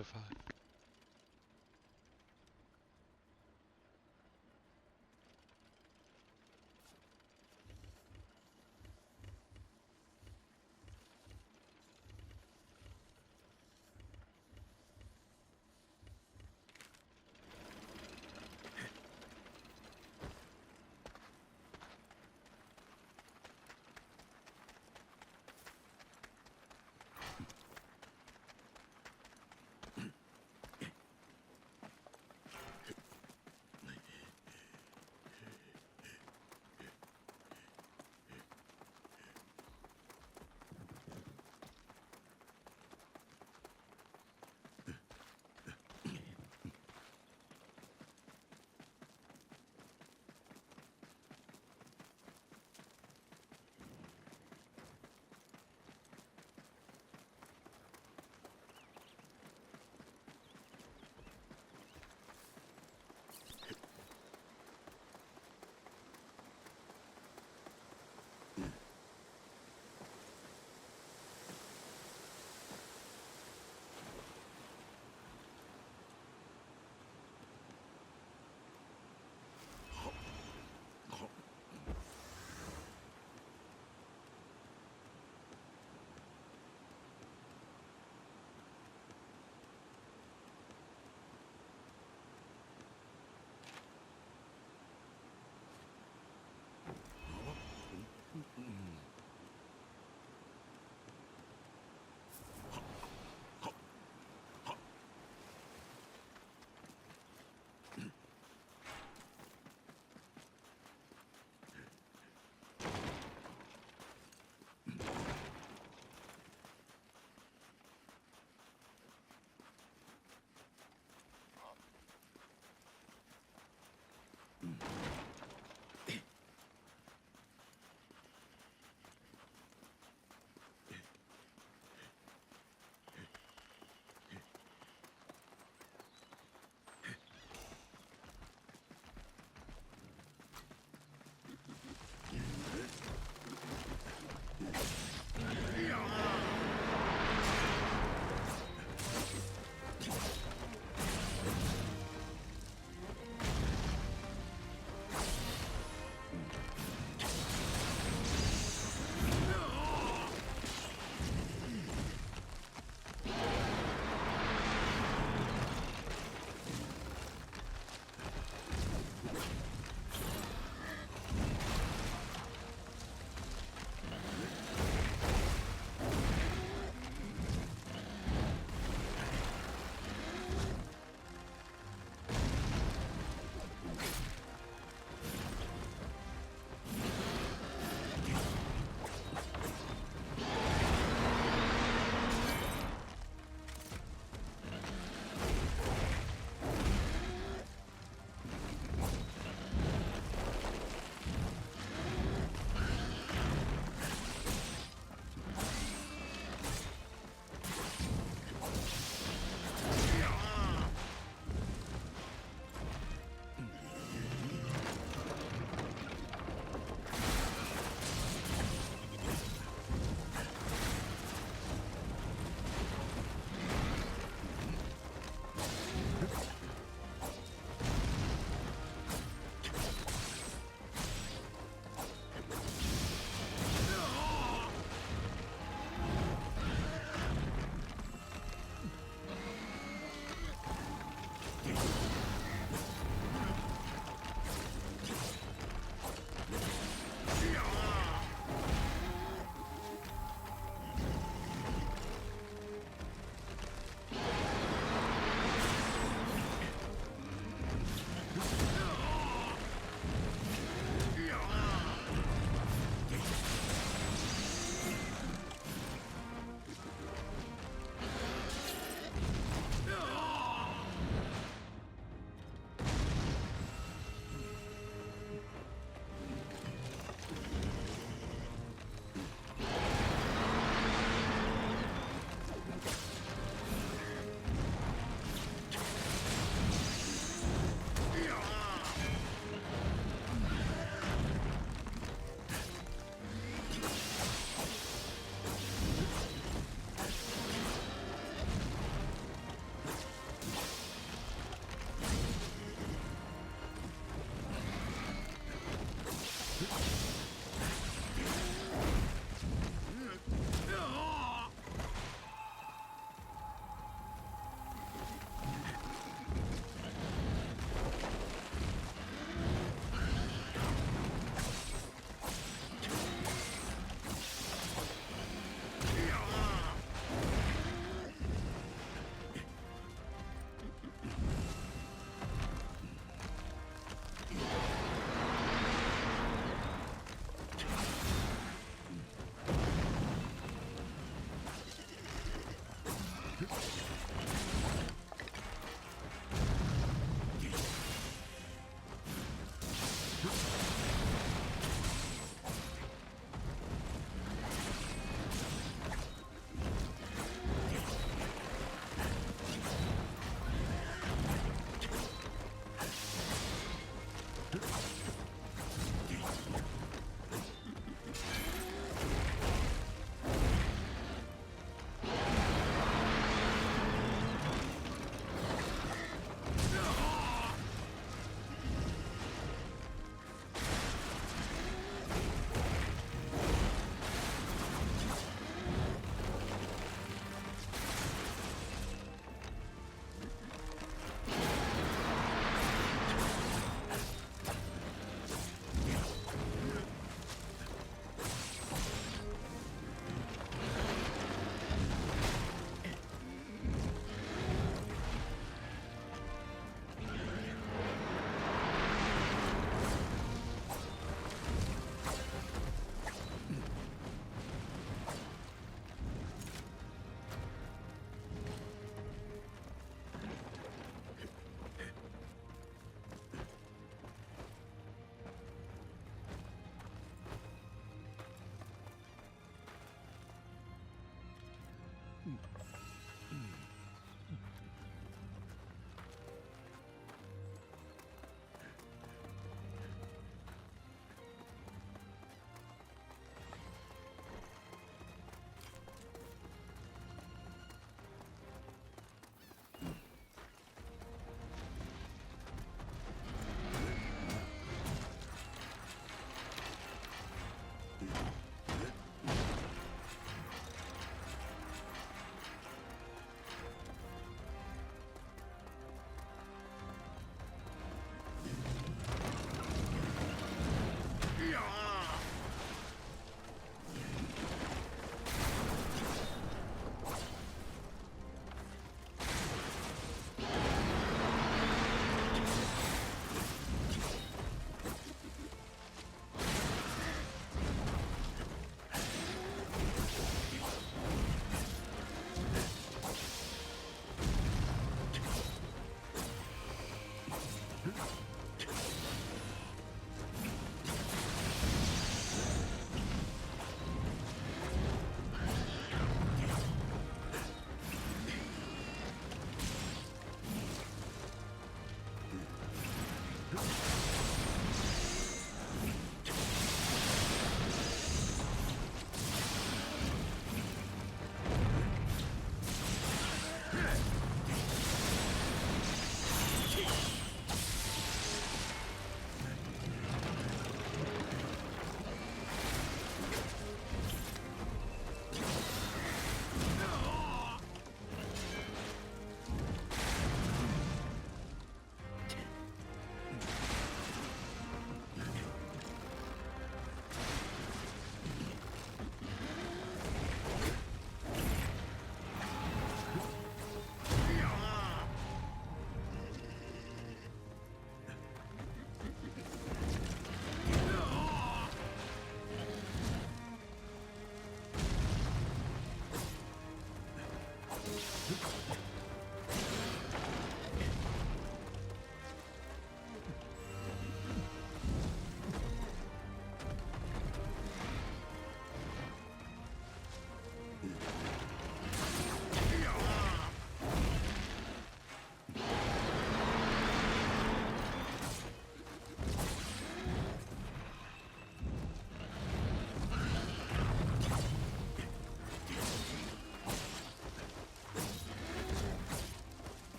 other 5.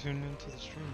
Tune into the stream.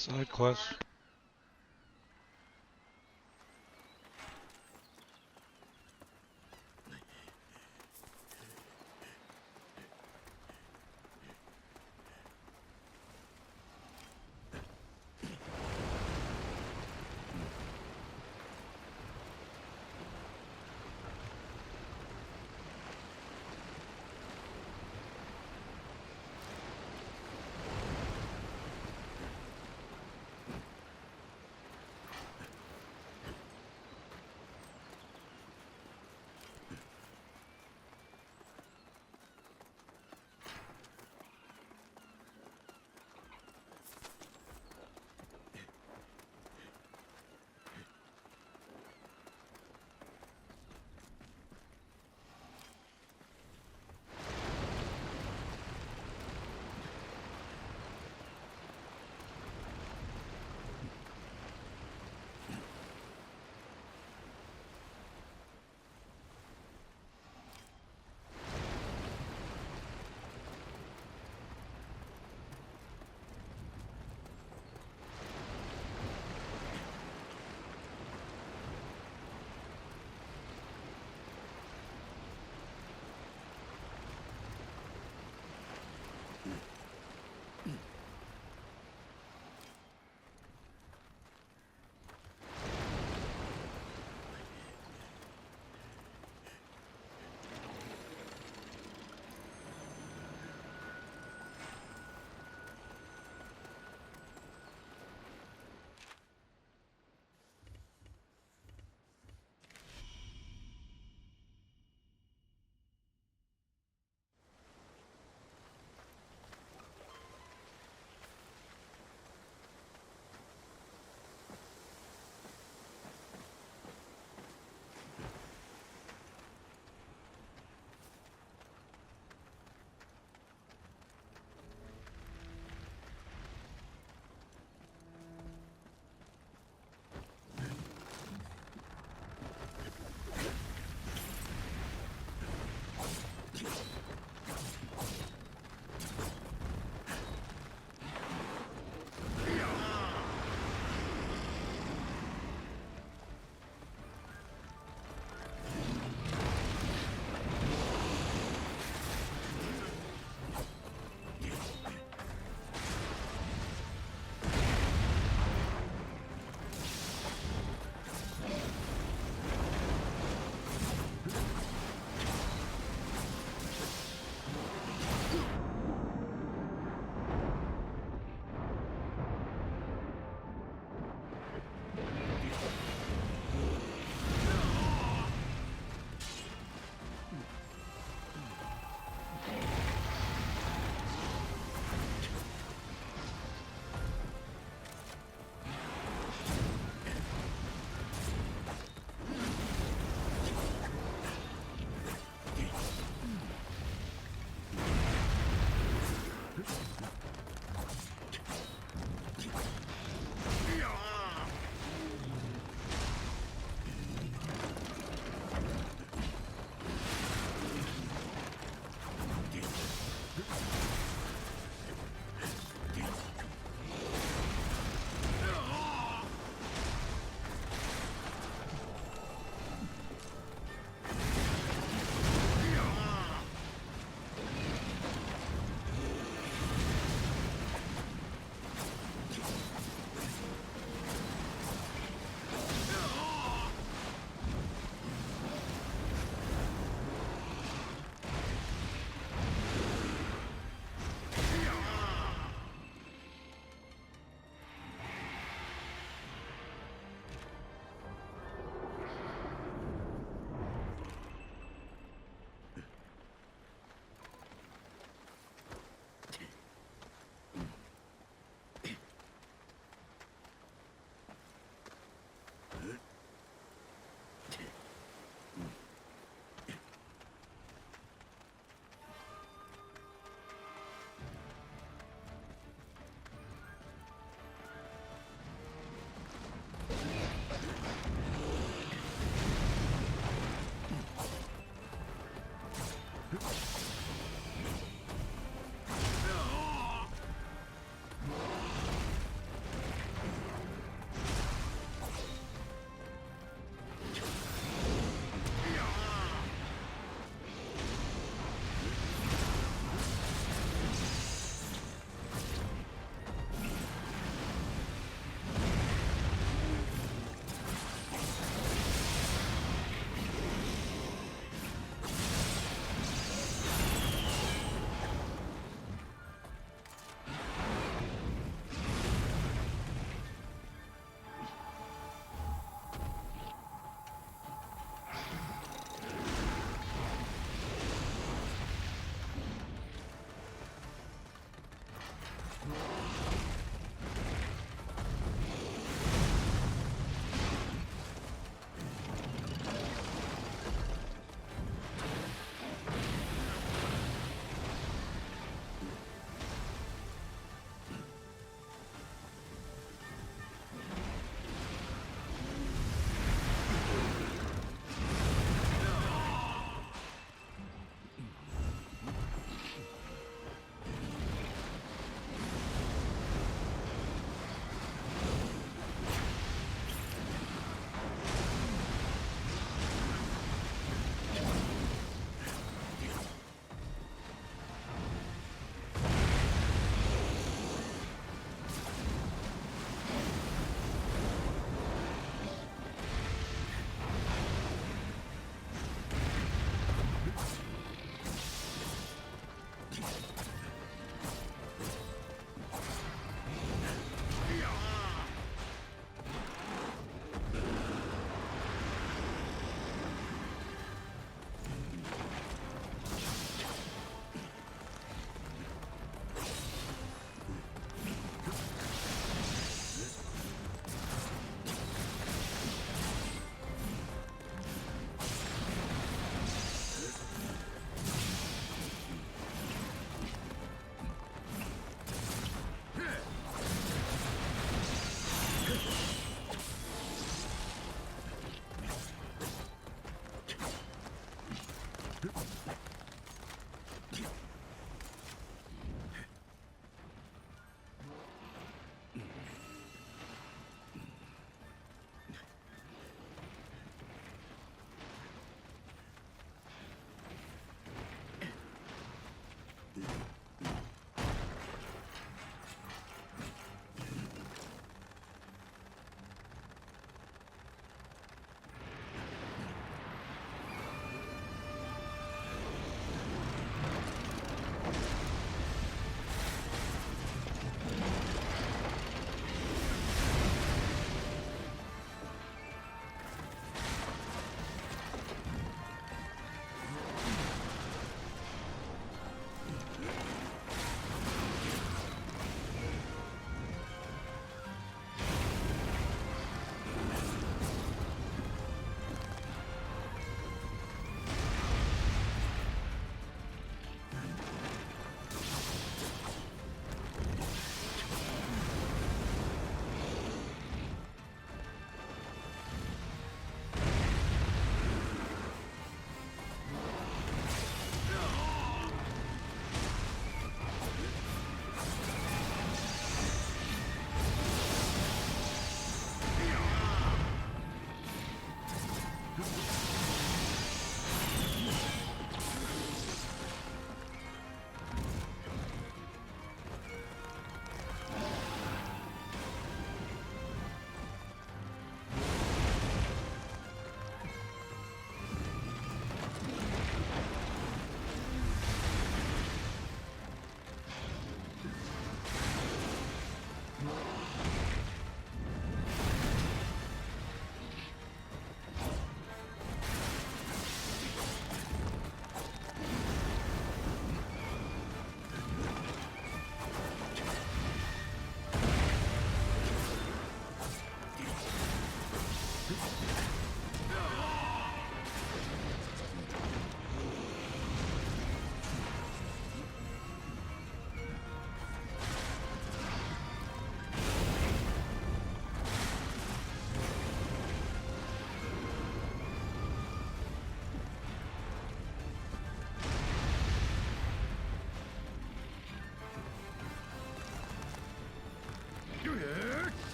Side quest.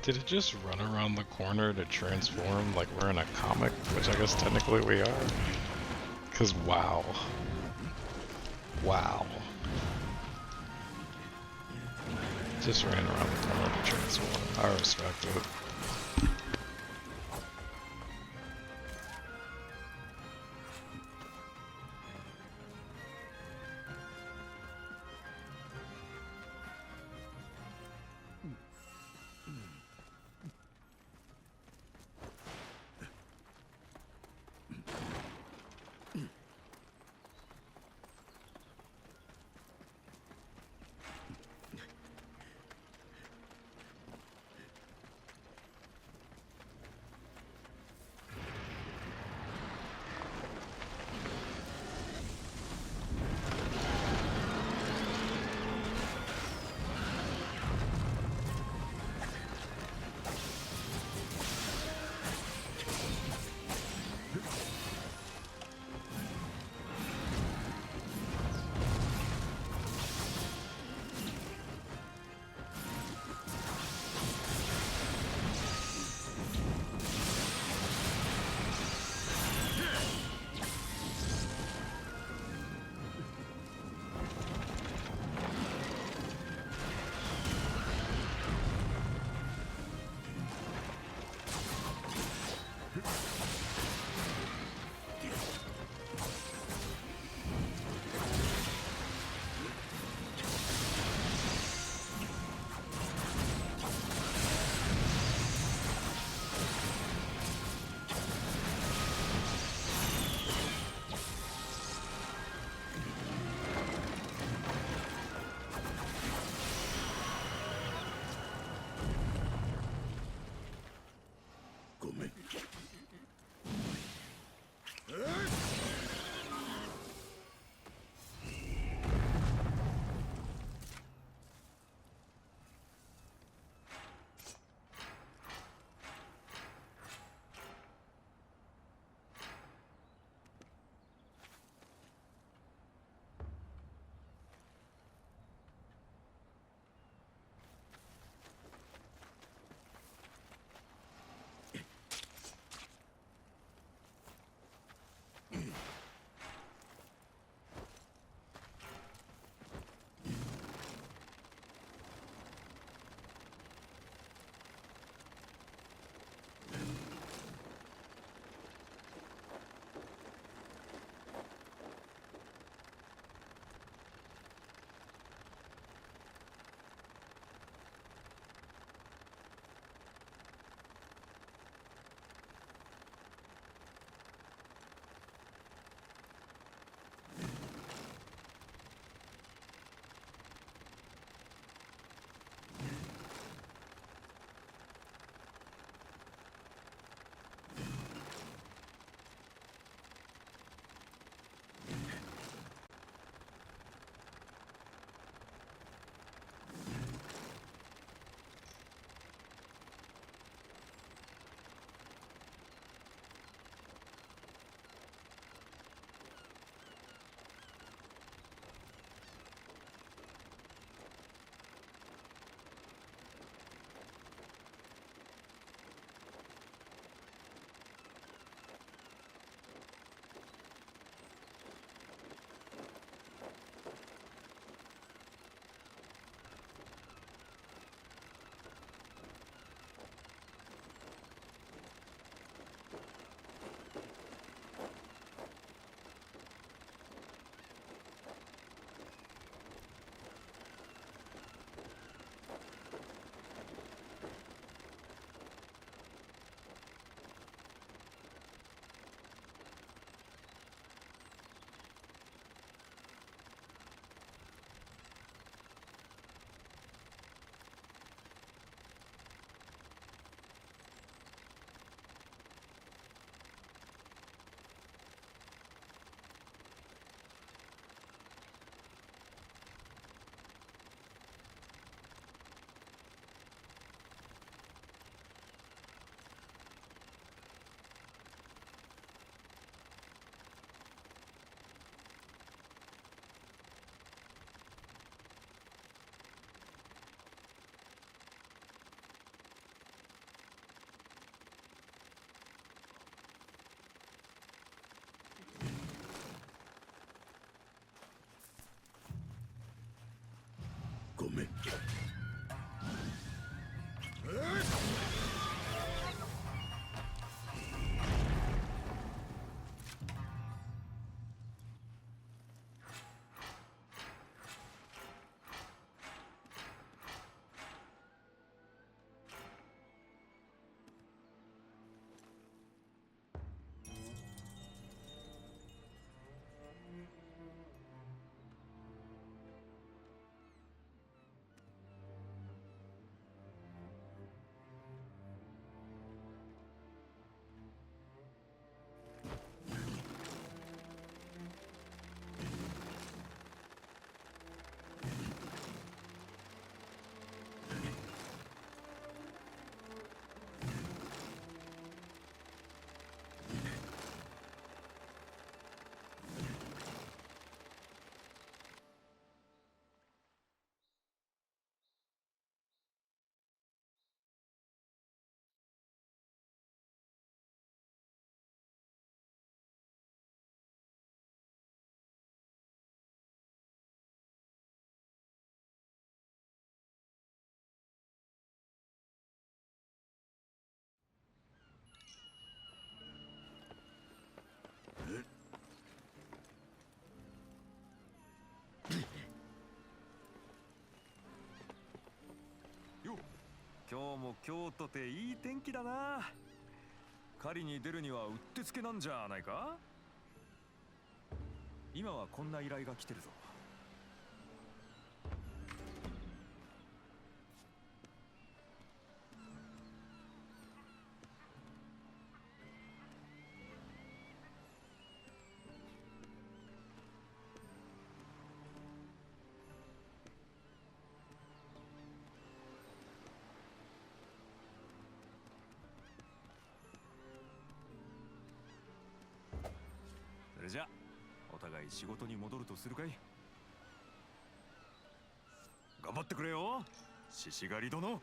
Did it just run around the corner to transform like we're in a comic? Which I guess technically we are. Cause wow. Wow. Just ran around the corner to transform. I respect it. 今日も今日とていい天気だな。狩りに出るにはうってつけなんじゃないか。今はこんな依頼が来てるぞ。それじゃお互い仕事に戻るとするかい。頑張ってくれよ、獅子狩り殿。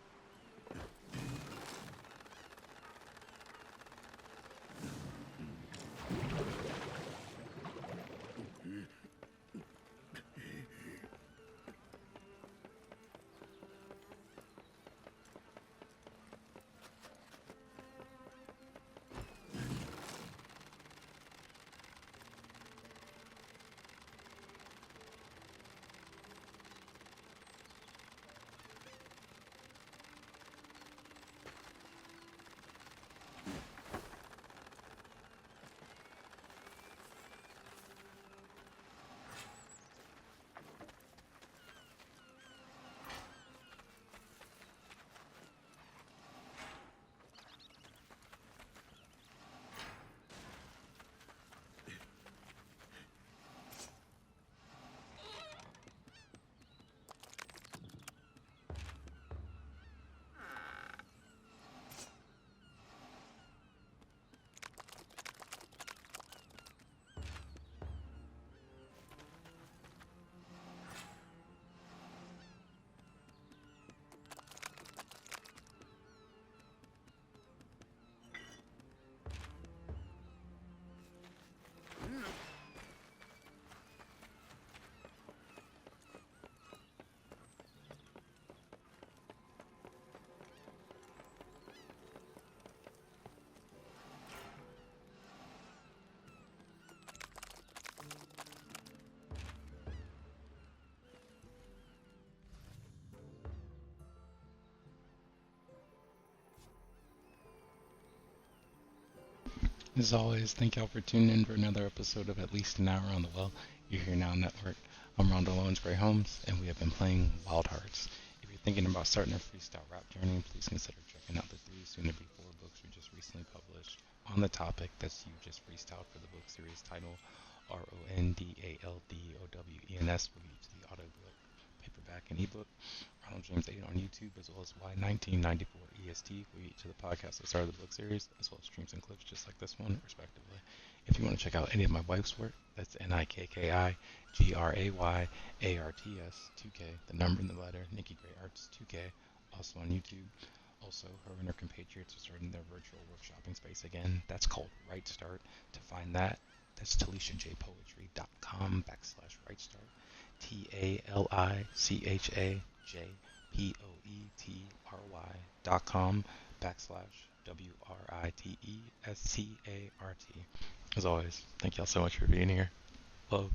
As always, thank y'all for tuning in for another episode of At Least an Hour on the Well. You're Here Now Network. I'm Rondo Owensbury Holmes, and we have been playing WildHearts. If you're thinking about starting a freestyle rap journey, please consider checking out the 3 soon-to-be 4 books we just recently published on the topic that's you just freestyled for the book series title RONDALDOWENS will be to the audiobook, paperback, and ebook. Ronald James 8 on YouTube, as well as Y1994 EST for each of the podcasts that started the book series, as well as streams and clips just like this one, respectively. If you want to check out any of my wife's work, that's NIKKIGRAYARTS 2K, the number and the letter, Nikki Gray Arts 2K, also on YouTube. Also, her and her compatriots are starting their virtual workshopping space again. That's called Right Start. To find that, that's TalishaJPoetry.com/Right Start. TALICHAJPOETRY.com. jpoetry.com/WRITESTART. As always, thank y'all so much for being here. Love.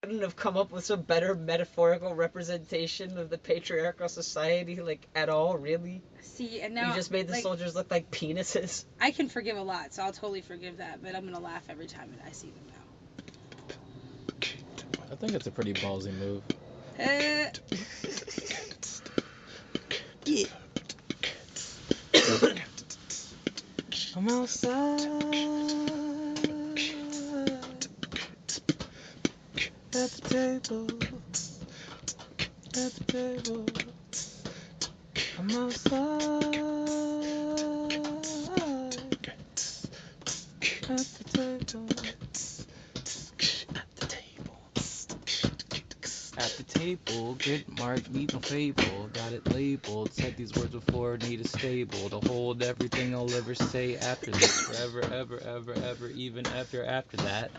Couldn't have come up with some better metaphorical representation of the patriarchal society, like, at all, really? See, and now You just made the soldiers look like penises. I can forgive a lot, so I'll totally forgive that, but I'm gonna laugh every time I see them now. I think it's a pretty ballsy move. Yeah. I'm outside at the table, at the table. I'm outside at the table. At the table, get marked, need no fable. Got it labeled, said these words before, need a stable to hold everything I'll ever say after this. Forever, ever, ever, ever, even after that.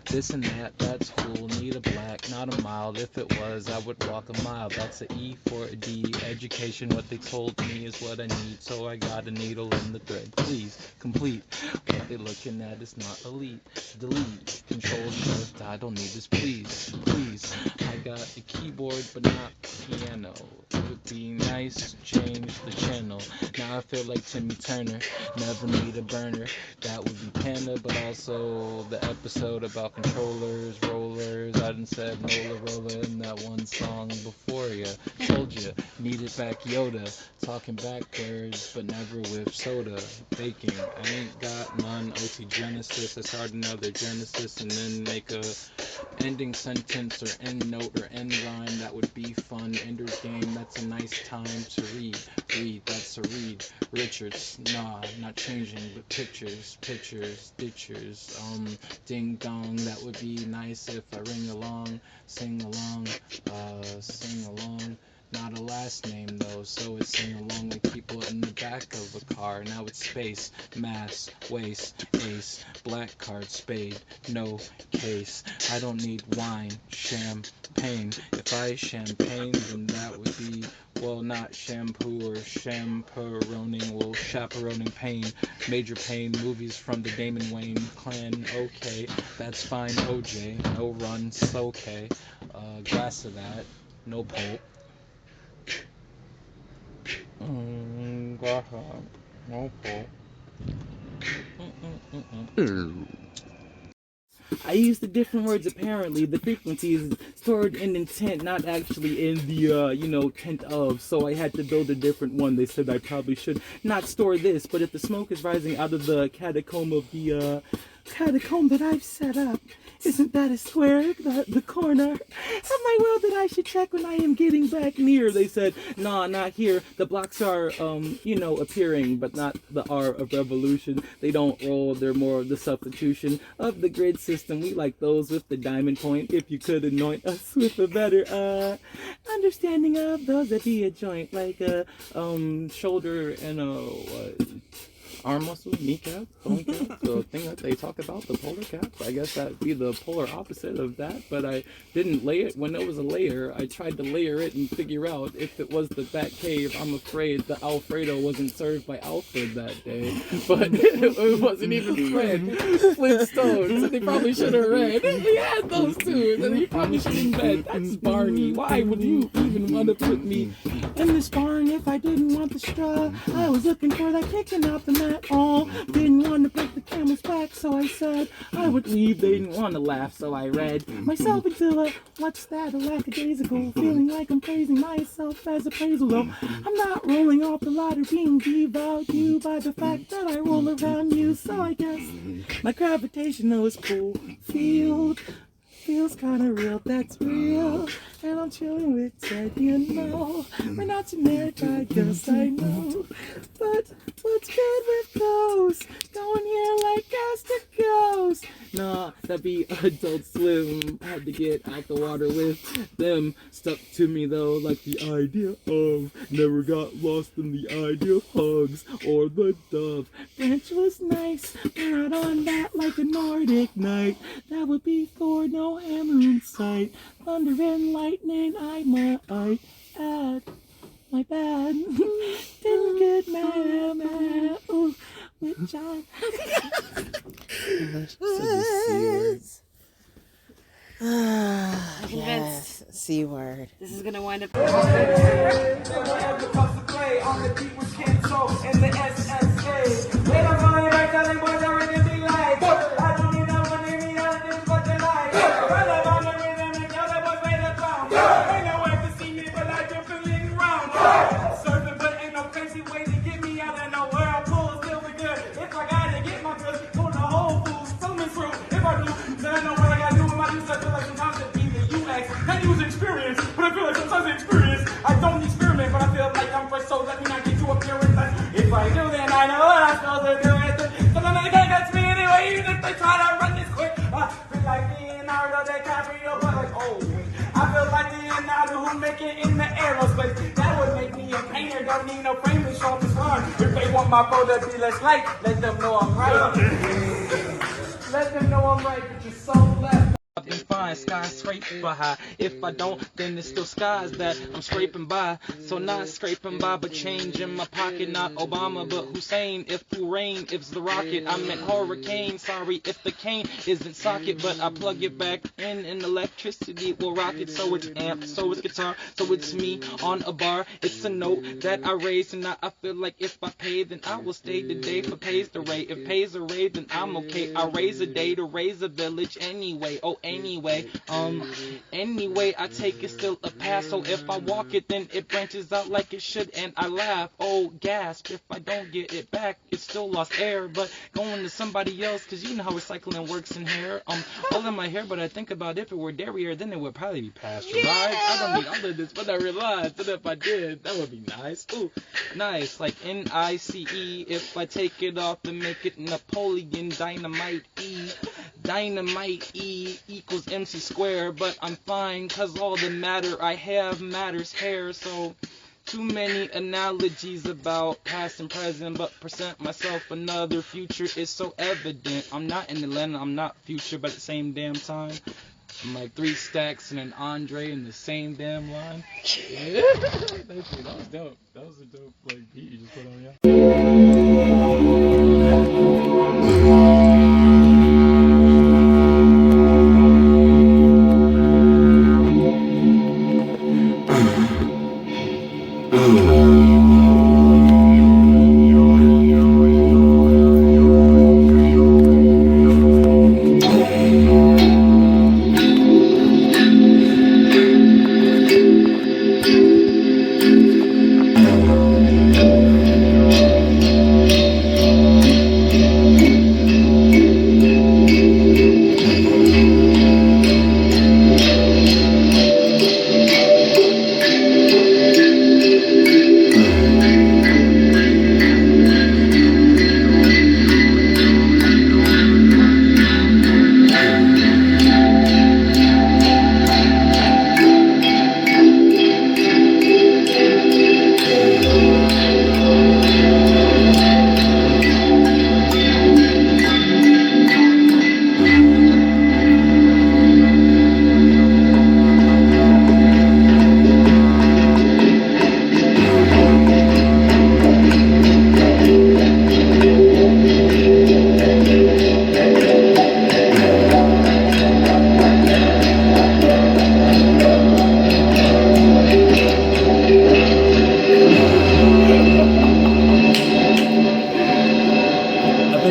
This and that, that's cool, need a black, not a mild. If it was, I would walk a mile. That's a E for a D. Education, what they told me is what I need. So I got a needle in the thread. Please, complete. What they looking at is not elite. Delete. Control shift, I don't need this, please. Please. I got a keyboard, but not piano. It would be nice to change the channel. Now I feel like Timmy Turner. Never need a burner. That would be Panda, but also the episode about controllers, rollers. I done said roller in that one song before ya. Told ya, needed back Yoda. Talking backwards, but never with soda. Baking, I ain't got none. OT Genesis, I start another Genesis and then make a ending sentence or end note or end rhyme. That would be fun. Ender's Game, that's a nice time to read. Read, that's a read. Richards, nah, not changing, but pictures, ditchers, ding dong, that would be nice if I ring along, sing along, not a last name though, so it's sing along with people in the back of a car. Now it's space, mass, waste, ace, black card, spade, no case. I don't need wine, champagne. If I champagne, then that would be, well, not shampoo or chaperoning, well, chaperoning pain, major pain, movies from the Damon Wayne clan, okay, that's fine, OJ, no run, okay, glass of that, no pulp. Glass of that, no pulp. I used the different words apparently. The frequency is stored in intent, not actually in the, tent of. So I had to build a different one. They said I probably should not store this, but if the smoke is rising out of the catacomb of the, catacomb that I've set up. Isn't that a square, the corner of my world that I should check when I am getting back near? They said, nah, not here. The blocks are, appearing, but not the R of revolution. They don't roll, they're more of the substitution of the grid system. We like those with the diamond point. If you could anoint us with a better, understanding of those that be a joint, like a, shoulder and a, arm muscle, kneecap, bone cap, the thing that they talk about, the polar cap. I guess that'd be the polar opposite of that, but I didn't lay it when it was a layer. I tried to layer it and figure out if it was the Bat Cave. I'm afraid the Alfredo wasn't served by Alfred that day, but it wasn't even Fred Flintstones, so they probably should have read. He had those two, and then he probably should have read. That's Barney. Why would you even want to put me in this barn if I didn't want the straw? I was looking for that kicking out the mat. All didn't want to break the camel's back, so I said I would leave. They didn't want to laugh, so I read myself into a what's that, a lackadaisical, feeling like I'm praising myself as appraisal. Though I'm not rolling off the ladder, being devalued by the fact that I roll around you. So I guess my gravitational is cool field feels kinda real, that's real. And I'm chilling with Ted, you know. We're not generic, I guess I know. But what's good with those? Going here like gas to ghost. Nah, that'd be Adult Slim. Had to get out the water with them. Stuck to me though, like the idea of. Never got lost in the idea of hugs or the dove. Branch was nice, we're out on that like a Nordic night. That would be Thor, no hammer in sight. Thunder and lightning, I might add. My bad. Didn't get mad. Ooh, with John. Yes, C word. This is gonna wind up. So let me not get you up here with us. If I do, then I know what I'm supposed to do with it. So then they can't catch me anyway, even if they try to run this quick. I feel like Leonardo DiCaprio, but like, oh, I feel like Leonardo who make it in the aerospace. That would make me a painter, don't need no frame to show this fun. If they want my photo to be less light, let them know I'm right. Let them know I'm right, but you're so left. I've been fine, skyscraper high. If I don't, then it's still skies that I'm scraping by. So not scraping by, but change in my pocket. Not Obama, but Hussein. If who rain, if's the rocket. I meant hurricane. Sorry if the cane isn't socket, but I plug it back in and electricity will rock it. So it's amp, so it's guitar, so it's me on a bar. It's a note that I raise, and I feel like if I pay, then I will stay today for pays the rate. If pays a rate, then I'm okay. I raise a day to raise a village anyway. Oh, anyway, I take it still a pass. So if I walk it, then it branches out like it should, and I laugh. Oh, gasp! If I don't get it back, it's still lost air. But going to somebody else, 'cause you know how recycling works in hair. All in my hair, but I think about if it were dairy, then it would probably be pasteurized. I don't need all of this, but I realized that if I did, that would be nice. Ooh, nice, like NICE. If I take it off and make it Napoleon Dynamite E. Dynamite E equals MC square, but I'm fine, 'cause all the matter I have matters hair. So too many analogies about past and present, but present myself another future is so evident. I'm not in Atlanta, I'm not future, but at the same damn time I'm like 3 stacks and an Andre in the same damn line. Yeah. That was dope. That was a dope beat you just put on, yeah.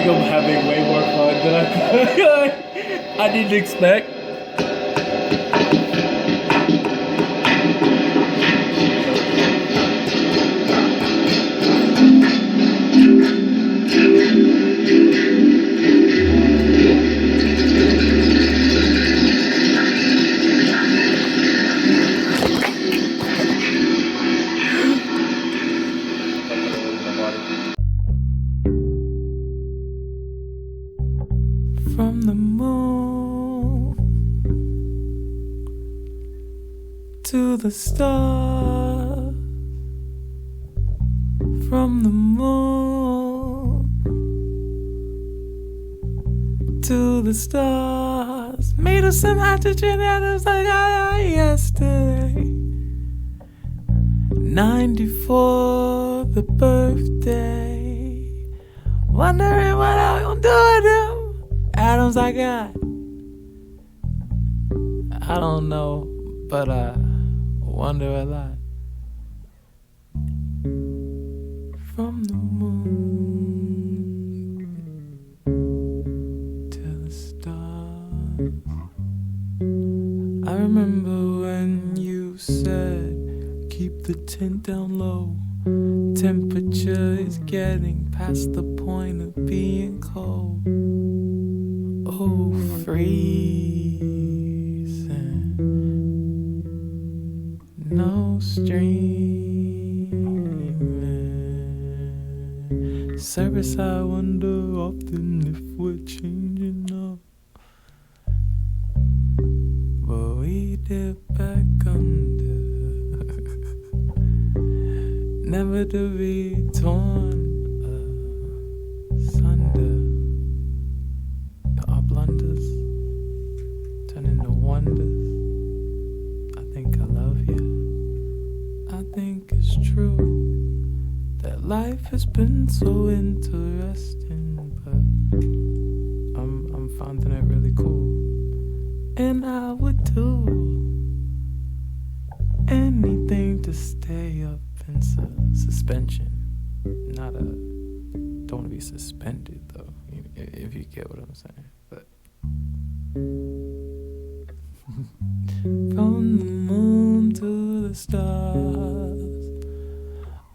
I'm having way more fun than I didn't expect. From the moon to the stars, from the moon to the stars, made of some hydrogen atoms like I yesterday. 94, the birthday, wondering what I'm gonna do with them atoms I got. I don't know, but I wonder a lot. From the moon to the stars. I remember when you said, keep the tent down low. Temperature is getting past the point of being cold. Oh, freezing. No streaming. Service, I wonder often if we're changing up. But we dip back under. Never to be torn asunder. Our blunders turn into wonders. I think I love you. I think it's true that life has been so interesting, but I'm finding it really cool. And I would do anything to stay up in suspension. Don't want to be suspended though, if you get what I'm saying. But from the moon to the stars,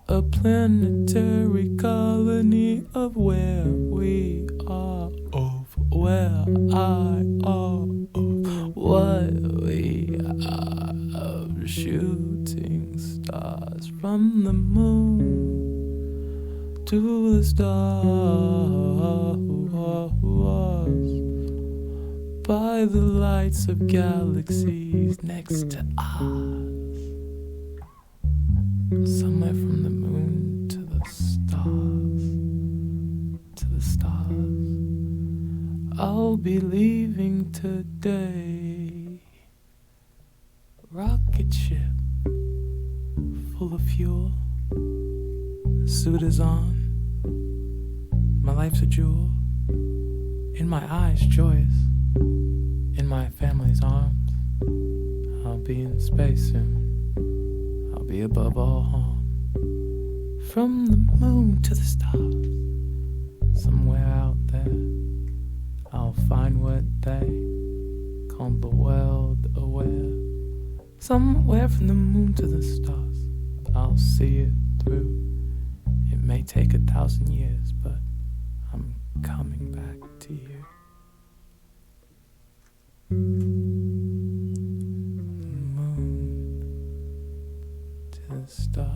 a planetary colony of where we are, of where I are, of what we are, of shooting stars. From the moon to the stars, by the lights of galaxies next to us. Somewhere from the moon to the stars, to the stars. I'll be leaving today. Rocket ship full of fuel. Suit is on. My life's a jewel. In my eyes, joyous. In my family's arms. I'll be in space soon. I'll be above all harm. From the moon to the stars. Somewhere out there, I'll find what they call the world aware. Somewhere from the moon to the stars, I'll see it through. It may take 1,000 years, but I'm coming back to you. Moon to the stars.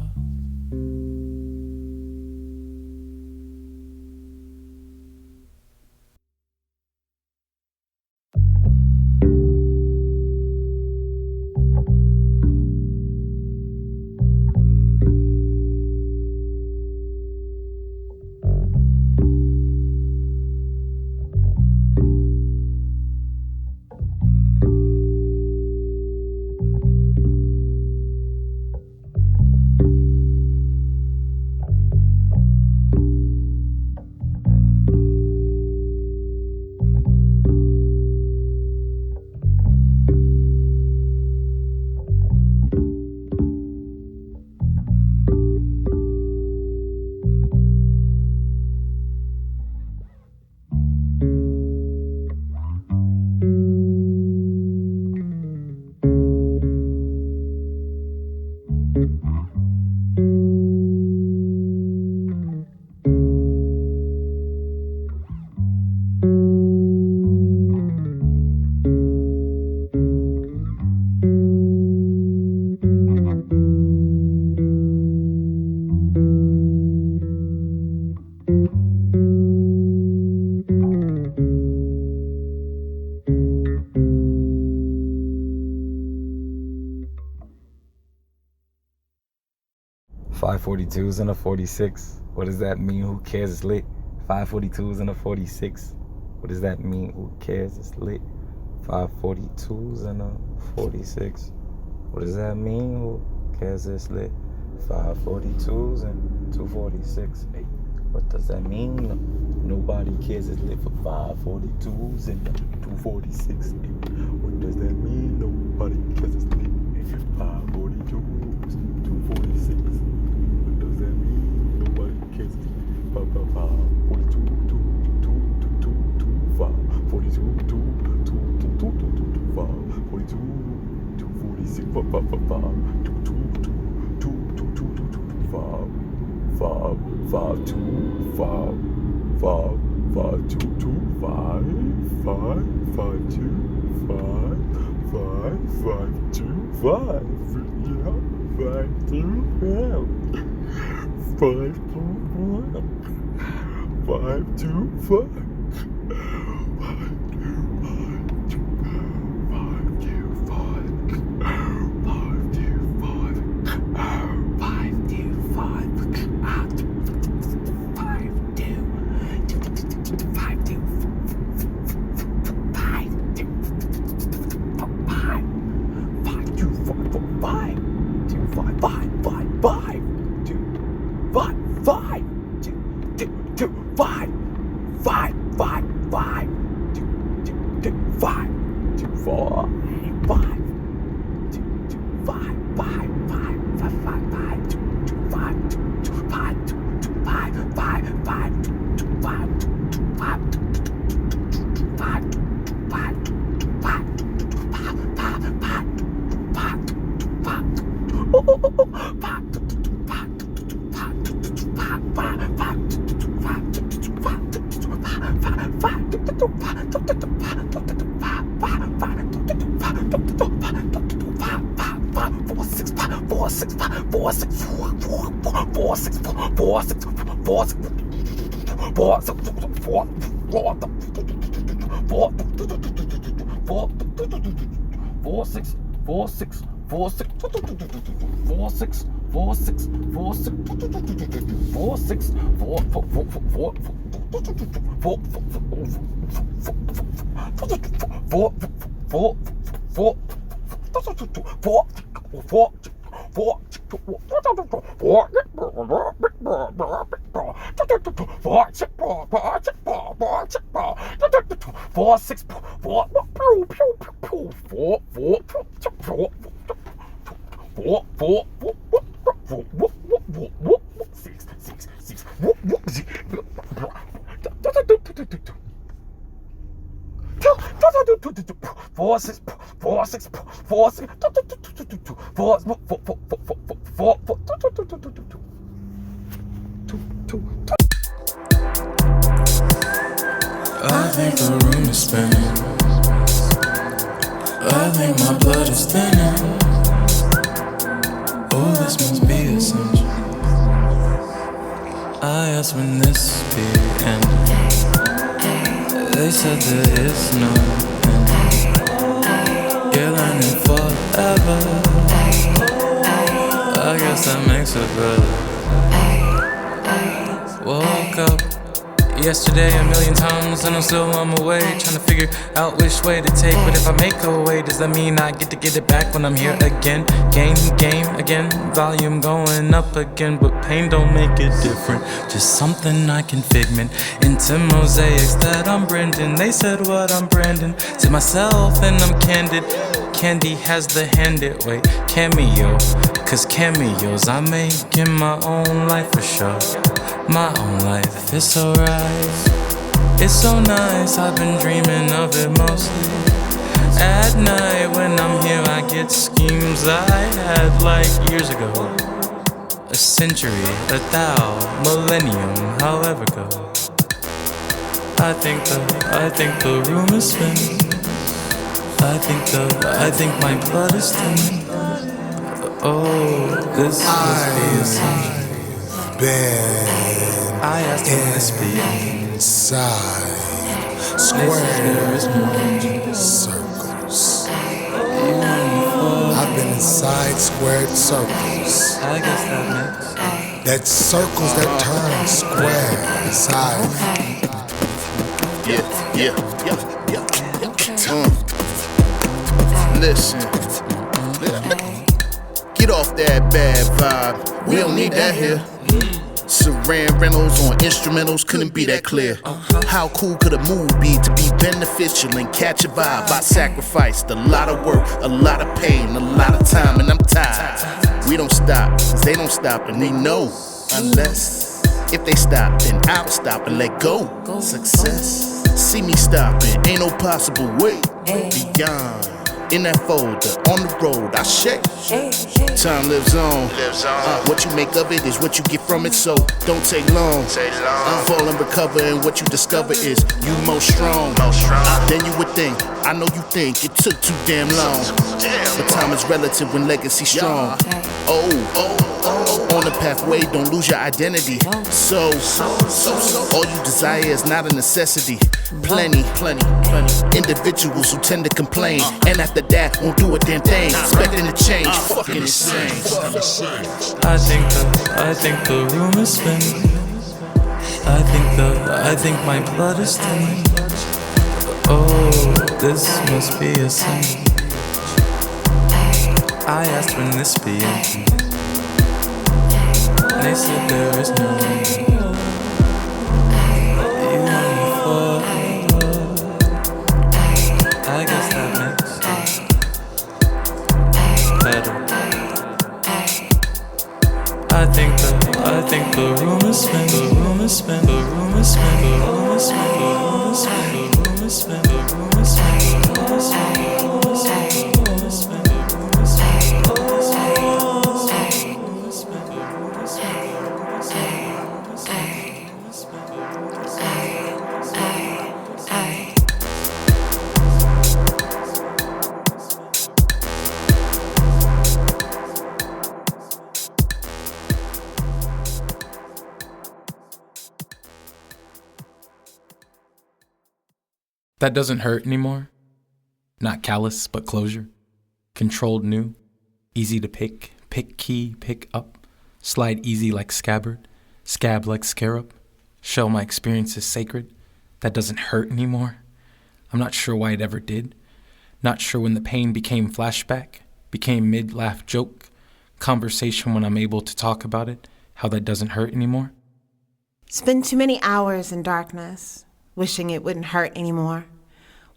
542s and a 46. What does that mean? Who cares? It's lit. 542s and a 46. What does that mean? Who cares? It's lit. 542s and a 46. What does that mean? Who cares? It's lit. 542s and 246. Hey, what does that mean? Nobody cares. It's lit for 542s and 246. Hey, what does that mean? Nobody cares. It's lit. 542s, 246. What does that mean? Nobody cares. 542, 42, 246, I think the room is spinning. I think my blood is thinning. Oh, this must be essential. I asked when this be ending. They said there is no end. You're learning forever. I guess that makes it better. Woke up yesterday a million times and I'm still on my way, trying to figure out which way to take. But if I make a way, does that mean I get to get it back when I'm here again? Game again, volume going up again. But pain don't make it different, just something I can figment into mosaics that I'm Brendan. They said what I'm Brandon to myself and I'm candid. Candy has the handed way cameo, cause cameos I make in my own life for sure. My own life, it's alright, it's so nice. I've been dreaming of it mostly at night. When I'm here I get schemes I had like years ago. A century, a thou, millennium, however go. I think the room is spinning. I think my blood is thinning. Oh, this must be essential. I asked when this be inside squares, circles. I've been inside squared circles. I guess that makes That circles that turn square inside. Listen. Get off that bad vibe. We don't need that here. Saran Reynolds on instrumentals couldn't be that clear. How cool could a move be to be beneficial and catch a vibe? I sacrificed a lot of work, a lot of pain, a lot of time, and I'm tired. We don't stop, cause they don't stop, and we know. Unless, if they stop, then I'll stop and let go. Success, see me stopping, ain't no possible way. Beyond, in that folder, on the road, I shake. Time lives on. What you make of it is what you get from it, so don't take long. Fall and recover, and what you discover is you most strong. Then you would think, I know you think it took too damn long, but time is relative when legacy strong. On the pathway, don't lose your identity. So all you desire is not a necessity. Plenty individuals who tend to complain, and after that won't do a damn thing, expecting to change. Fucking insane. I think the room is spinning. I think my blood is thinning. Oh, this must be a sign. I asked when this be ending. They said there is no end. You fall. I guess that makes it better. I think the room is spin, the room is spin, the room is spin, the room is spin, the room is spin, the room is spin, the room is spin, the room is spin, the room is spin, the room is spin, the room is spin, the room is That doesn't hurt anymore. Not callous, but closure. Controlled new. Easy to pick key, pick up. Slide easy like scabbard. Scab like scarab. Shell my experiences sacred. That doesn't hurt anymore. I'm not sure why it ever did. Not sure when the pain became flashback. Became mid-laugh joke. Conversation when I'm able to talk about it. How that doesn't hurt anymore. Spent too many hours in darkness, wishing it wouldn't hurt anymore.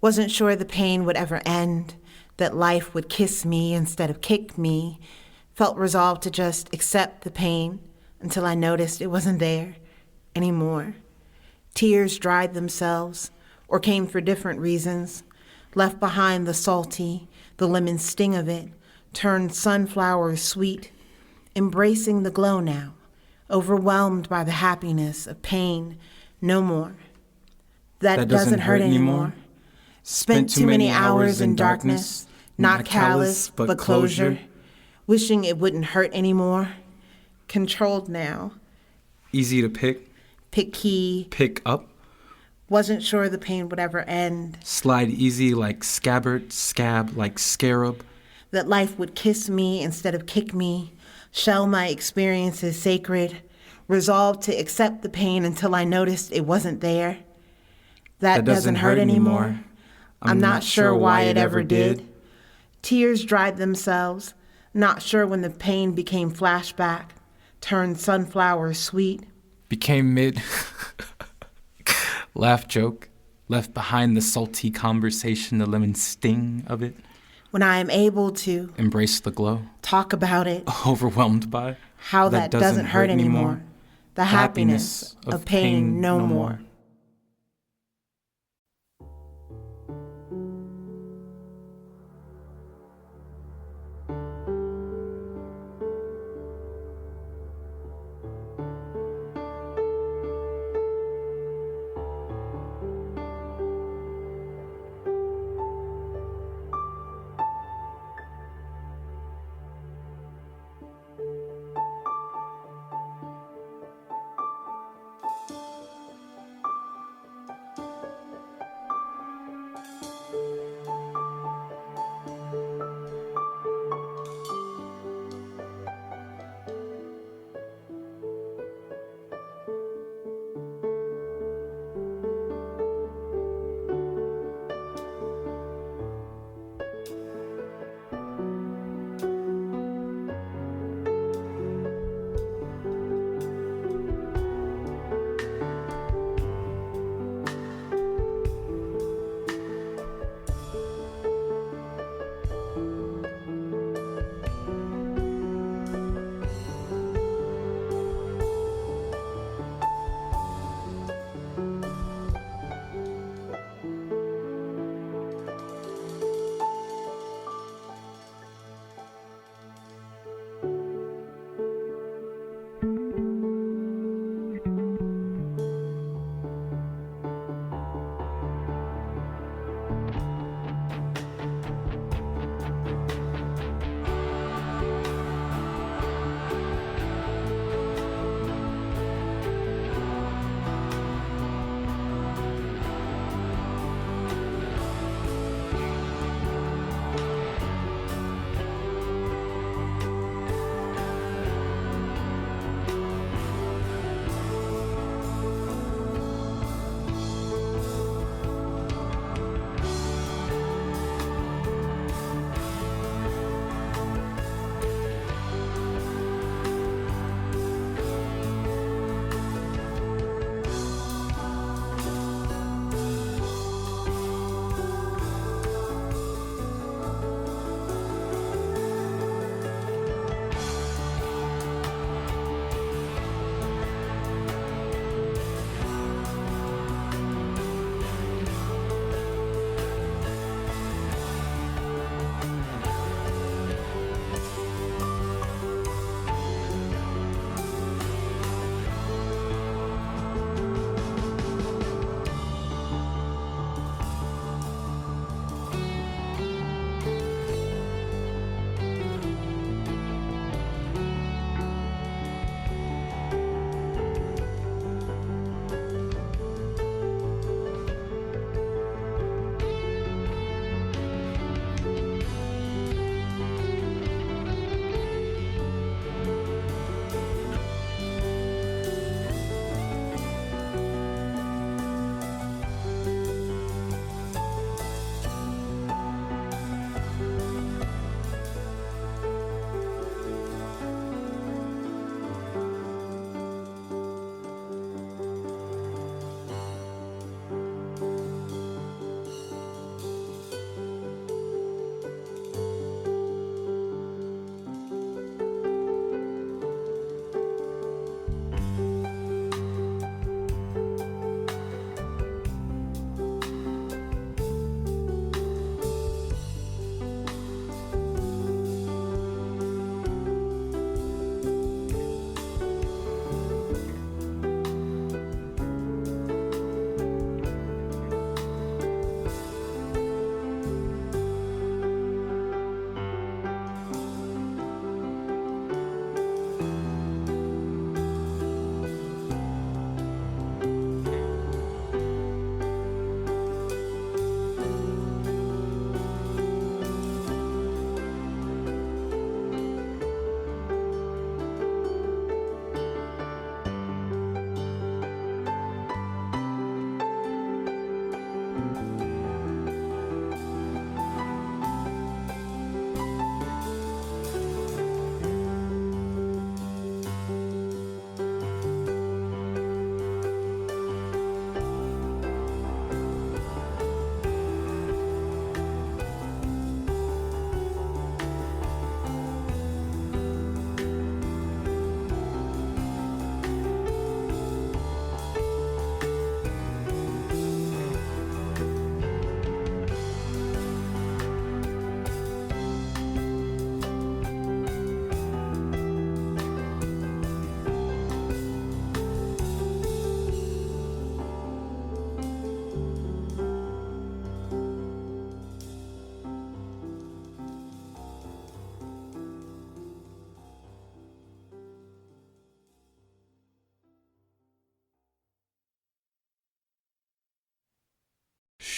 Wasn't sure the pain would ever end, that life would kiss me instead of kick me. Felt resolved to just accept the pain until I noticed it wasn't there anymore. Tears dried themselves or came for different reasons. Left behind the salty, the lemon sting of it, turned sunflowers sweet. Embracing the glow now, overwhelmed by the happiness of pain no more. That doesn't hurt anymore. Spent too many hours in darkness, not callous, but closure. Wishing it wouldn't hurt anymore. Controlled now. Easy to pick key, pick up. Wasn't sure the pain would ever end. Slide easy like scabbard, scab like scarab. That life would kiss me instead of kick me. Shell my experiences sacred. Resolved to accept the pain until I noticed it wasn't there. That doesn't hurt anymore. I'm not sure why it ever did. Tears dried themselves. Not sure when the pain became flashback. Turned sunflowers sweet. Became mid. Laugh joke. Left behind the salty conversation, the lemon sting of it. When I am able to embrace the glow. Talk about it. Overwhelmed by how that doesn't hurt anymore. The happiness of pain no more.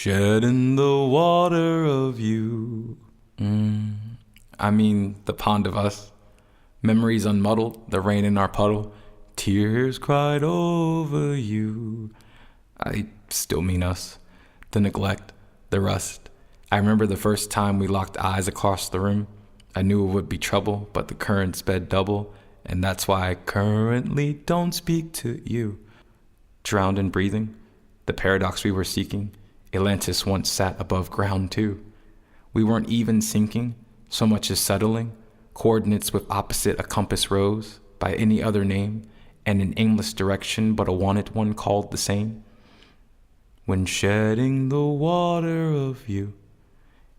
Shedding the water of you. I mean, the pond of us. Memories unmuddled, the rain in our puddle. Tears cried over you. I still mean us. The neglect, the rust. I remember the first time we locked eyes across the room. I knew it would be trouble, but the current sped double, and that's why I currently don't speak to you. Drowned in breathing, the paradox we were seeking. Atlantis once sat above ground too. We weren't even sinking, so much as settling. Coordinates with opposite a compass rose, by any other name, and an aimless direction but a wanted one called the same. When shedding the water of you.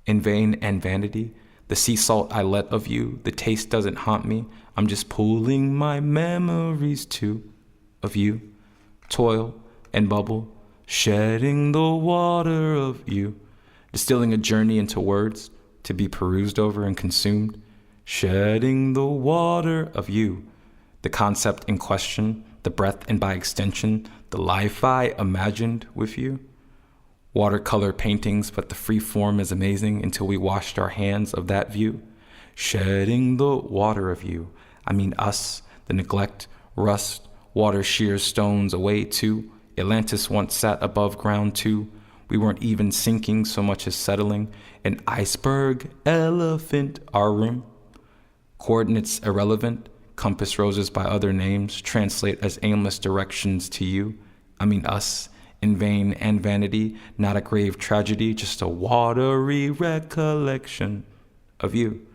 In vain and vanity, the sea salt I let of you, the taste doesn't haunt me. I'm just pulling my memories too, of you. Toil and bubble, shedding the water of you. Distilling a journey into words, to be perused over and consumed. Shedding the water of you. The concept in question, the breath and by extension, the life I imagined with you. Watercolor paintings, but the free form is amazing until we washed our hands of that view. Shedding the water of you. I mean us, the neglect, rust, water shears stones away too. Atlantis once sat above ground too. We weren't even sinking so much as settling. An iceberg, elephant, our room. Coordinates irrelevant, compass roses by other names translate as aimless directions to you. I mean us. In vain and vanity, not a grave tragedy, just a watery recollection of you.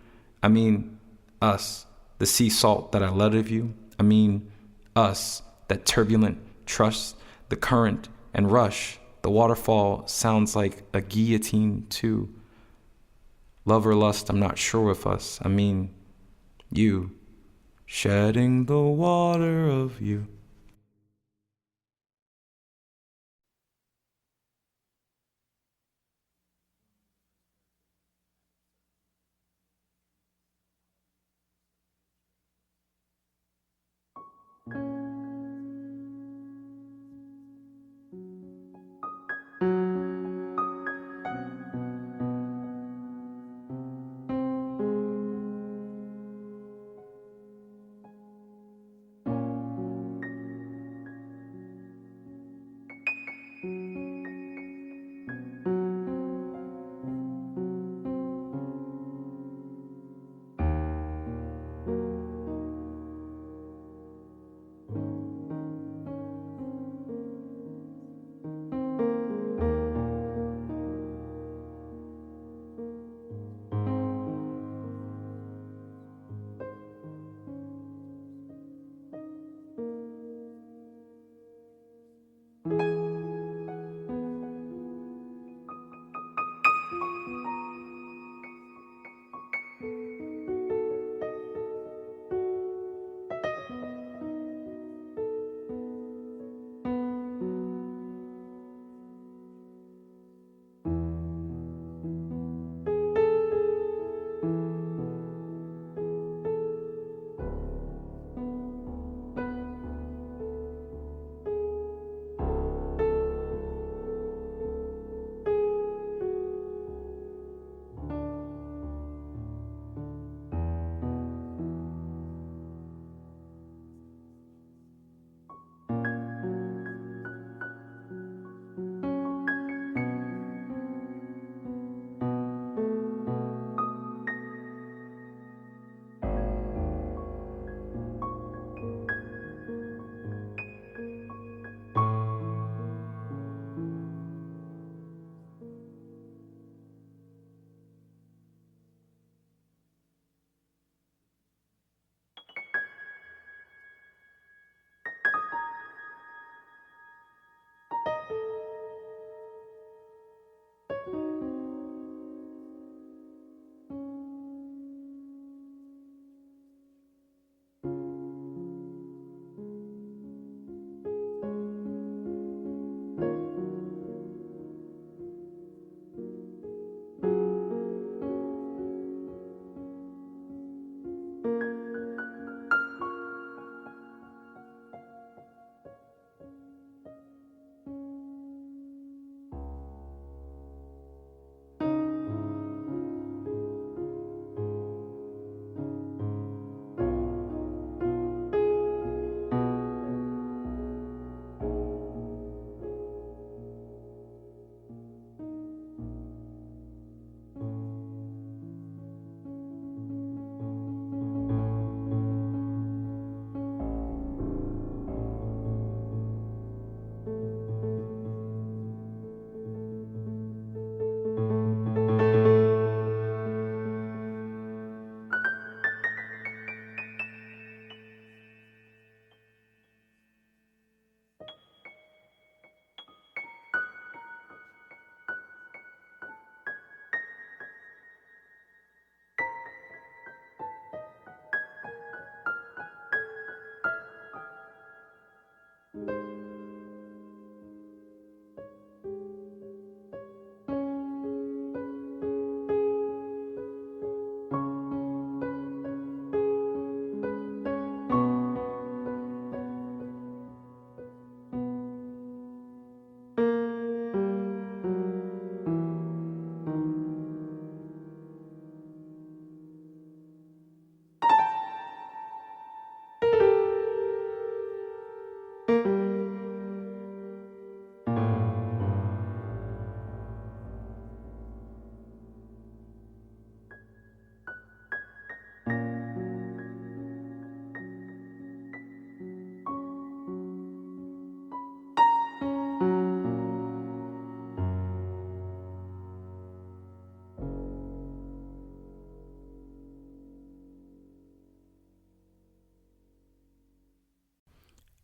I mean, us, the sea salt that I let of you. I mean, us, that turbulent trust, the current and rush. The waterfall sounds like a guillotine too. Love or lust, I'm not sure with us. I mean, you, shedding the water of you.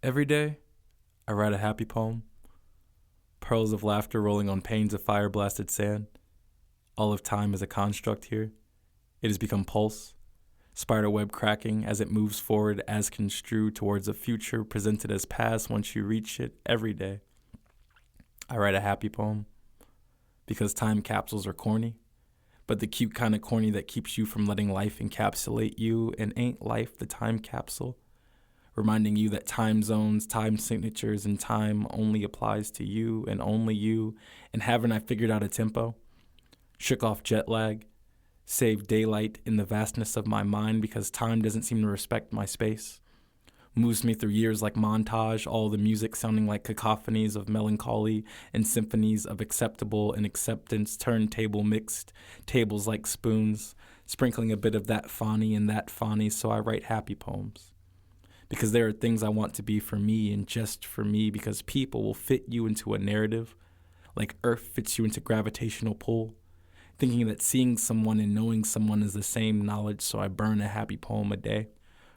Every day, I write a happy poem. Pearls of laughter rolling on panes of fire-blasted sand. All of time is a construct here. It has become pulse, spider web cracking as it moves forward as construed towards a future presented as past once you reach it every day. I write a happy poem because time capsules are corny, but the cute kind of corny that keeps you from letting life encapsulate you, and ain't life the time capsule? Reminding you that time zones, time signatures, and time only applies to you, and haven't I figured out a tempo? Shook off jet lag, saved daylight in the vastness of my mind because time doesn't seem to respect my space. Moves me through years like montage, all the music sounding like cacophonies of melancholy and symphonies of acceptable and acceptance, turntable mixed, tables like spoons, sprinkling a bit of that fani and that fani, so I write happy poems. Because there are things I want to be for me and just for me, because people will fit you into a narrative, like Earth fits you into gravitational pull. Thinking that seeing someone and knowing someone is the same knowledge, so I burn a happy poem a day.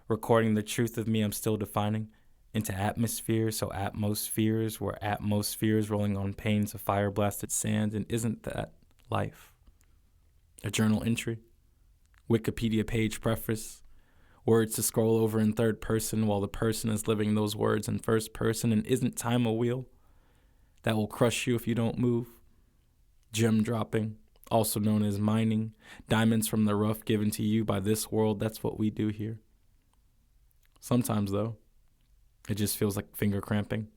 Recording the truth of me I'm still defining into atmosphere, so atmospheres were atmospheres rolling on panes of fire-blasted sand, and isn't that life? A journal entry, Wikipedia page preface, words to scroll over in third person while the person is living those words in first person, and isn't time a wheel that will crush you if you don't move? Gem dropping, also known as mining, diamonds from the rough given to you by this world, that's what we do here. Sometimes, though, it just feels like finger cramping,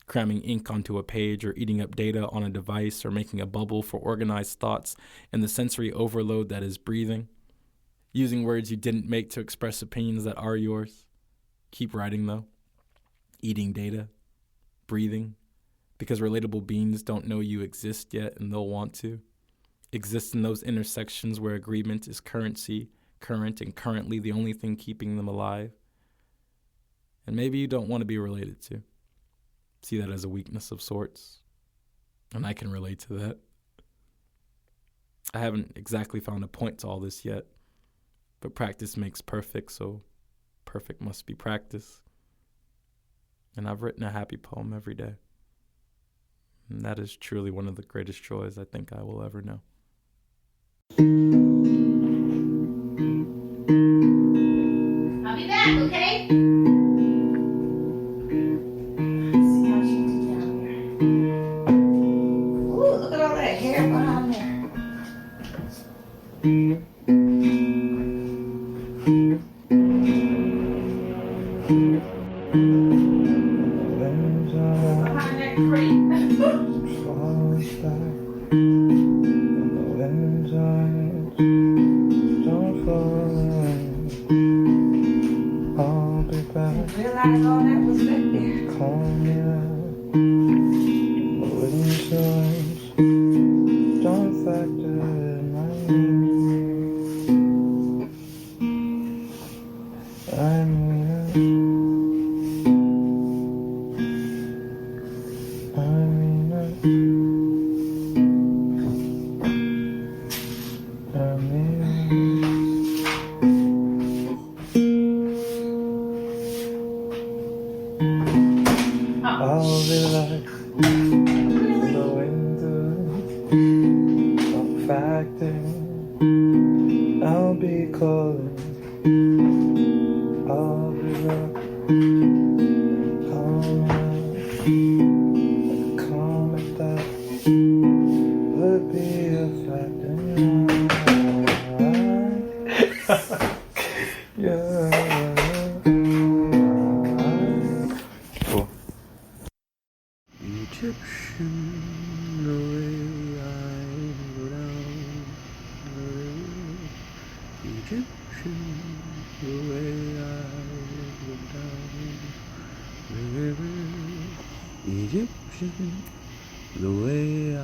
cramming ink onto a page or eating up data on a device or making a bubble for organized thoughts and the sensory overload that is breathing. Using words you didn't make to express opinions that are yours. Keep writing, though. Eating data. Breathing. Because relatable beings don't know you exist yet and they'll want to. Exist in those intersections where agreement is currency, current and currently the only thing keeping them alive. And maybe you don't want to be related to. See that as a weakness of sorts. And I can relate to that. I haven't exactly found a point to all this yet. But practice makes perfect, so perfect must be practice. And I've written a happy poem every day. And that is truly one of the greatest joys I think I will ever know. I'll be back, okay? Ooh, look at all that hair behind there. Behind that crate. Realize all that was back there. I'll be like the window of factor. I'll be calling. I'll be rock. Comment that would be a factor. Yeah. Egyptian, the way I go down the river. Egyptian, the way I go down the river. Egyptian, the way I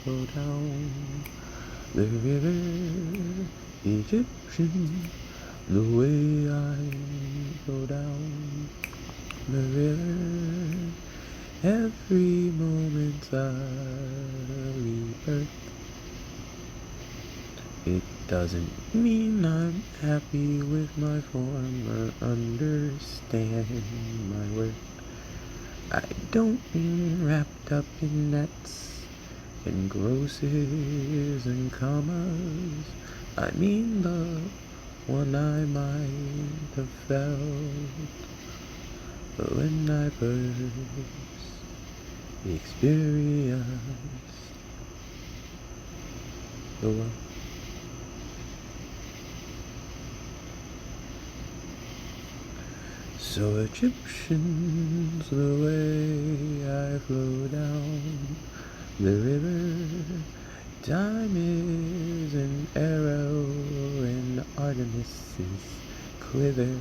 go down the river. Egyptian, the way I go down the river. Every moment of rebirth, it doesn't mean I'm happy with my form or understand my worth. I don't mean wrapped up in nets and grosses and commas. I mean the one I might have felt when I first experienced the world. So Egyptians, the way I flow down the river, time is an arrow and Artemis's quiver.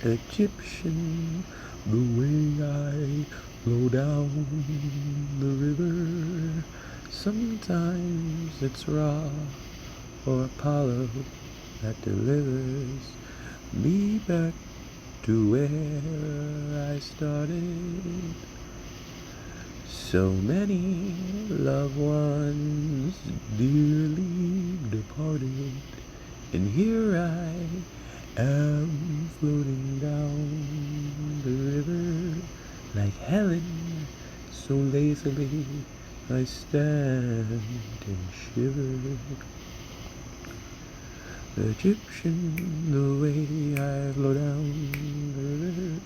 Egyptian, the way I flow down the river, sometimes it's Ra or Apollo that delivers me back to where I started. So many loved ones dearly departed, and here I am floating down the river like Helen, so lazily I stand and shiver. Egyptian, the way I flow down the river,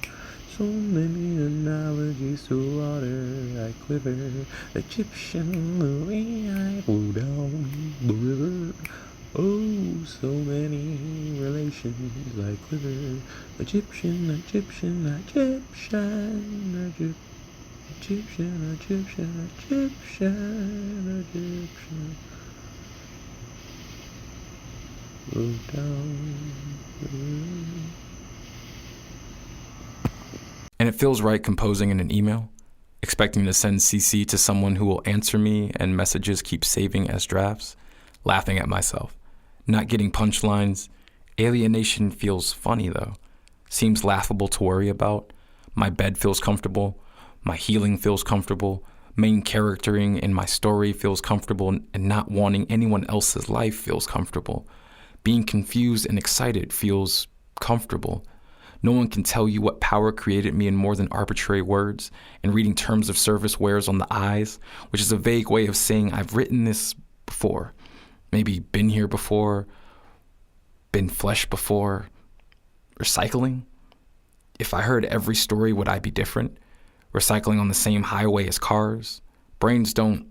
so many analogies to water I quiver. Egyptian, the way I flow down the river, oh, so many relations I quiver. Egyptian, Egyptian, Egyptian, Egyptian, Egyptian, Egyptian, Egyptian. Flow down the river. And it feels right composing in an email, expecting to send CC to someone who will answer me and messages keep saving as drafts, laughing at myself, not getting punchlines. Alienation feels funny though, seems laughable to worry about. My bed feels comfortable, my healing feels comfortable, main charactering in my story feels comfortable, and not wanting anyone else's life feels comfortable. Being confused and excited feels comfortable. No one can tell you what power created me in more than arbitrary words, and reading terms of service wears on the eyes, which is a vague way of saying I've written this before, maybe been here before, been flesh before. Recycling? If I heard every story, would I be different? Recycling on the same highway as cars? Brains don't,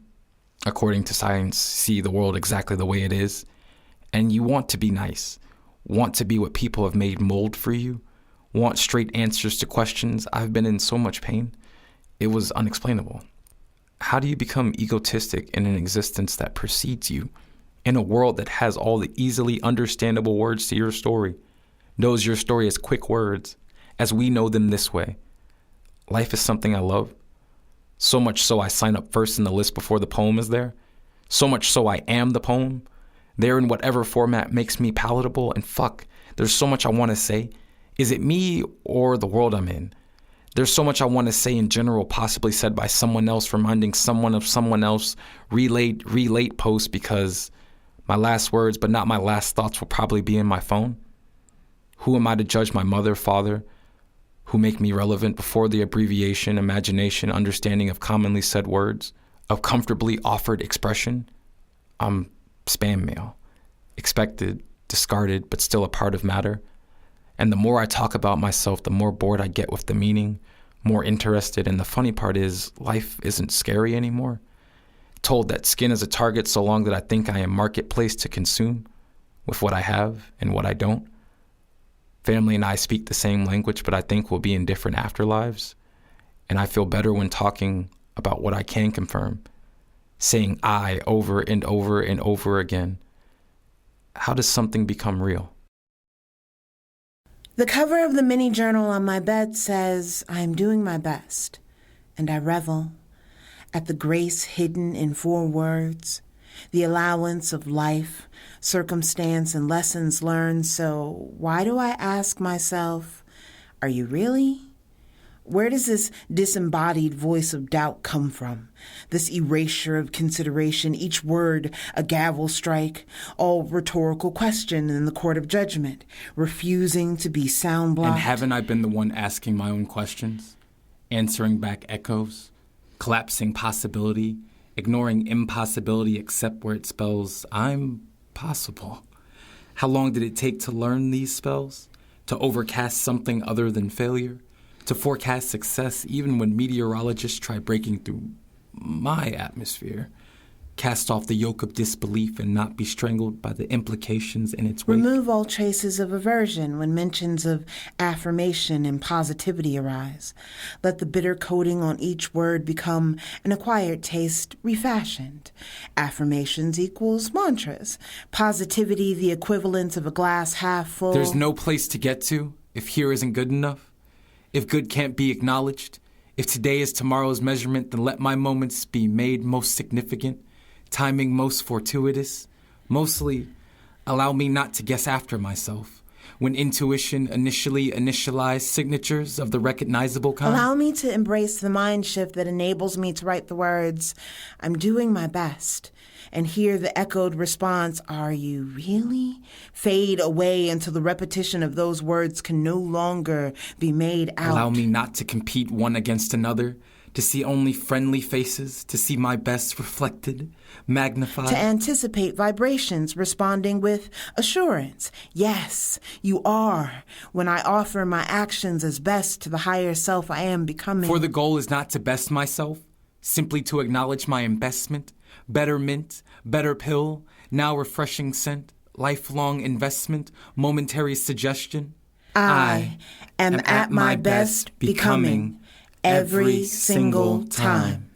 according to science, see the world exactly the way it is. And you want to be nice, want to be what people have made mold for you, want straight answers to questions. I've been in so much pain. It was unexplainable. How do you become egotistic in an existence that precedes you, in a world that has all the easily understandable words to your story, knows your story as quick words, as we know them this way? Life is something I love. So much so I sign up first in the list before the poem is there. So much so I am the poem. There in whatever format makes me palatable, and fuck, there's so much I want to say. Is it me or the world I'm in? There's so much I want to say in general, possibly said by someone else, reminding someone of someone else, relate post, because my last words, but not my last thoughts, will probably be in my phone. Who am I to judge my mother, father, who make me relevant before the abbreviation, imagination, understanding of commonly said words, of comfortably offered expression? I'm spam mail, expected, discarded, but still a part of matter. And the more I talk about myself, the more bored I get with the meaning, more interested. And the funny part is, life isn't scary anymore. Told that skin is a target so long that I think I am marketplace to consume with what I have and what I don't. Family and I speak the same language, but I think we'll be in different afterlives. And I feel better when talking about what I can confirm, saying I over and over and over again. How does something become real? The cover of the mini journal on my bed says, I am doing my best, and I revel at the grace hidden in 4 words, the allowance of life, circumstance, and lessons learned. So why do I ask myself, are you really? Where does this disembodied voice of doubt come from? This erasure of consideration, each word a gavel strike, all rhetorical question in the court of judgment, refusing to be sound blocked. And haven't I been the one asking my own questions, answering back echoes, collapsing possibility, ignoring impossibility except where it spells I'm possible? How long did it take to learn these spells? To overcast something other than failure? To forecast success even when meteorologists try breaking through my atmosphere? Cast off the yoke of disbelief and not be strangled by the implications in its wake? Remove all traces of aversion when mentions of affirmation and positivity arise. Let the bitter coating on each word become an acquired taste refashioned. Affirmations equals mantras. Positivity the equivalent of a glass half full. There's no place to get to if here isn't good enough. If good can't be acknowledged, if today is tomorrow's measurement, then let my moments be made most significant, timing most fortuitous. Mostly, allow me not to guess after myself. When intuition initially initialized signatures of the recognizable kind. Allow me to embrace the mind shift that enables me to write the words, I'm doing my best, and hear the echoed response, are you really? Fade away until the repetition of those words can no longer be made out. Allow me not to compete one against another, to see only friendly faces, to see my best reflected, magnified. To anticipate vibrations responding with assurance. Yes, you are, when I offer my actions as best to the higher self I am becoming. For the goal is not to best myself, simply to acknowledge my investment, better mint, better pill, now refreshing scent, lifelong investment, momentary suggestion. I am at my best becoming every single time.